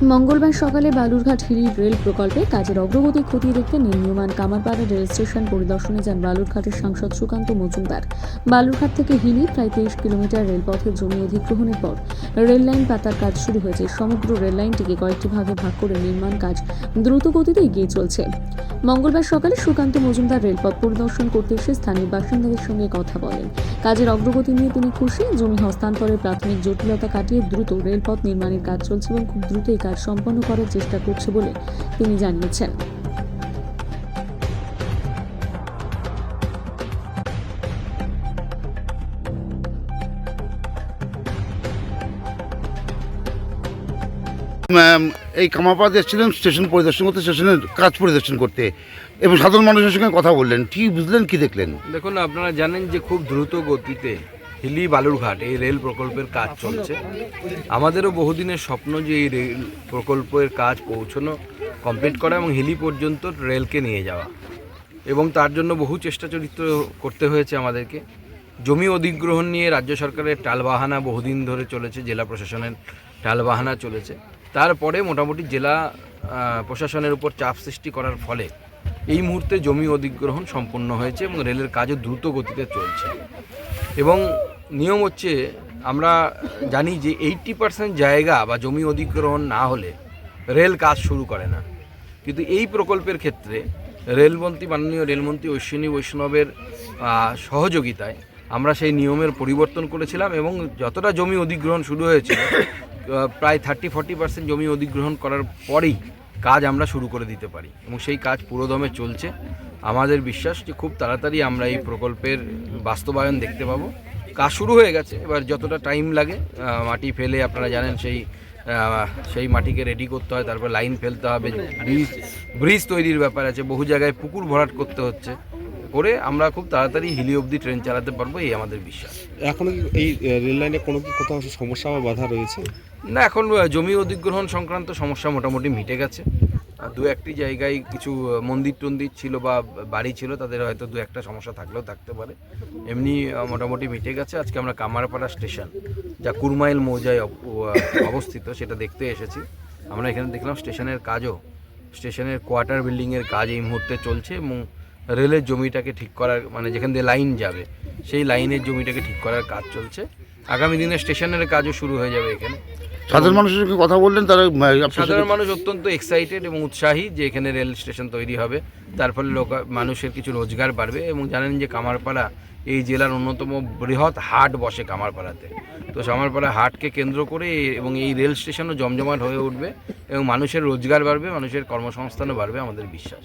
মঙ্গলবার সকালে বালুরঘাট হিলি রেল প্রকল্পে কাজের অগ্রগতি খতিয়ে দেখতে নির্মীয়মান কামারপাড়া রেল স্টেশন পরিদর্শনে যান বালুরঘাটের সাংসদ সুকান্ত মজুমদার। বালুরঘাট থেকে হিলি প্রায় 23 কিলোমিটার রেলপথের জমি অধিগ্রহণের পর রেল লাইন পাতার কাজ শুরু হয়েছে। সমগ্র রেল লাইনটিকে কয়েকটি ভাগে ভাগ করে নির্মাণ কাজ দ্রুত গতিতে এগিয়ে চলছে। মঙ্গলবার সকালে সুকান্ত মজুমদার রেলপথ পরিদর্শন করতে এসে স্থানীয় বাসিন্দাদের সঙ্গে কথা বলেন। কাজের অগ্রগতি নিয়ে তিনি খুশি। জমি হস্তান্তরের প্রাথমিক জটিলতা কাটিয়ে দ্রুত রেলপথ নির্মাণের কাজ চলছে এবং খুব দ্রুত এই কাজ সম্পন্ন করার চেষ্টা করছে বলে তিনি জানিয়েছেন। এই কামারপাড়াতে এসেছিলেন স্টেশন পরিদর্শন করতে, স্টেশনের কাজ পরিদর্শন করতে, এবং সাধারণ মানুষের সঙ্গে কথা বললেন। কি বুঝলেন, কি দেখলেন? দেখুন, আপনারা জানেন যে খুব দ্রুত গতিতে হিলি বালুরঘাট এই রেল প্রকল্পের কাজ চলছে। আমাদেরও বহুদিনের স্বপ্ন যে এই রেল প্রকল্পের কাজ পৌঁছানো, কমপ্লিট করা এবং হিলি পর্যন্ত রেলকে নিয়ে যাওয়া, এবং তার জন্য বহু চেষ্টা চরিত্র করতে হয়েছে আমাদেরকে। জমি অধিগ্রহণ নিয়ে রাজ্য সরকারের টালবাহানা বহুদিন ধরে চলেছে, জেলা প্রশাসনের টালবাহানা চলেছে। তারপরে মোটামুটি জেলা প্রশাসনের উপর চাপ সৃষ্টি করার ফলে এই মুহূর্তে জমি অধিগ্রহণ সম্পন্ন হয়েছে এবং রেলের কাজও দ্রুত গতিতে চলছে। এবং নিয়ম হচ্ছে, আমরা জানি যে 80% জায়গা বা জমি অধিগ্রহণ না হলে রেল কাজ শুরু করে না। কিন্তু এই প্রকল্পের ক্ষেত্রে মাননীয় রেলমন্ত্রী অশ্বিনী বৈষ্ণবের সহযোগিতায় আমরা সেই নিয়মের পরিবর্তন করেছিলাম এবং যতটা জমি অধিগ্রহণ শুরু হয়েছিল, প্রায় 30-40% জমি অধিগ্রহণ করার পরেই কাজ আমরা শুরু করে দিতে পারি, এবং সেই কাজ পুরোদমে চলছে। আমাদের বিশ্বাস যে খুব তাড়াতাড়ি আমরা এই প্রকল্পের বাস্তবায়ন দেখতে পাবো। কাজ শুরু হয়ে গেছে, এবার যতটা টাইম লাগে, মাটি ফেলে আপনারা জানেন সেই মাটিকে রেডি করতে হয়, তারপর লাইন ফেলতে হবে, ব্রিজ তৈরির ব্যাপার আছে, বহু জায়গায় পুকুর ভরাট করতে হচ্ছে, করে আমরা খুব তাড়াতাড়ি হিলি অবধি ট্রেন চালাতে পারবো, এই আমাদের বিশ্বাস। এখন এই রেল লাইনে কোনো কি কোথাও সমস্যা বা বাধা রয়েছে? না, এখন জমি অধিগ্রহণ সংক্রান্ত সমস্যা মোটামুটি মিটে গেছে। দু একটি জায়গায় কিছু মন্দির টন্দির ছিল বা বাড়ি ছিল, তাদের হয়তো দু একটা সমস্যা থাকলেও থাকতে পারে, এমনি মোটামুটি মিটে গেছে। আজকে আমরা কামারপাড়া স্টেশন, যা কুরমাইল মৌজায় অবস্থিত, সেটা দেখতে এসেছি। আমরা এখানে দেখলাম স্টেশনের কোয়ার্টার বিল্ডিংয়ের কাজ এই মুহূর্তে চলছে, এবং রেলের জমিটাকে ঠিক করার, মানে যেখান দিয়ে লাইন যাবে সেই লাইনের জমিটাকে ঠিক করার কাজ চলছে। আগামী দিনে স্টেশনের কাজও শুরু হয়ে যাবে এখানে। সাধারণ মানুষের সঙ্গে কথা বললেন, তারা সাধারণ মানুষ অত্যন্ত এক্সাইটেড এবং উৎসাহী যে এখানে রেল স্টেশন তৈরি হবে, তার ফলে মানুষের কিছু রোজগার বাড়বে। এবং জানেন যে কামারপাড়া এই জেলার অন্যতম বৃহৎ হাট বসে কামারপাড়াতে, তো কামারপাড়া হাটকে কেন্দ্র করে এবং এই রেল স্টেশনও জমজমাট হয়ে উঠবে এবং মানুষের রোজগার বাড়বে, মানুষের কর্মসংস্থানও বাড়বে, আমাদের বিশ্বাস।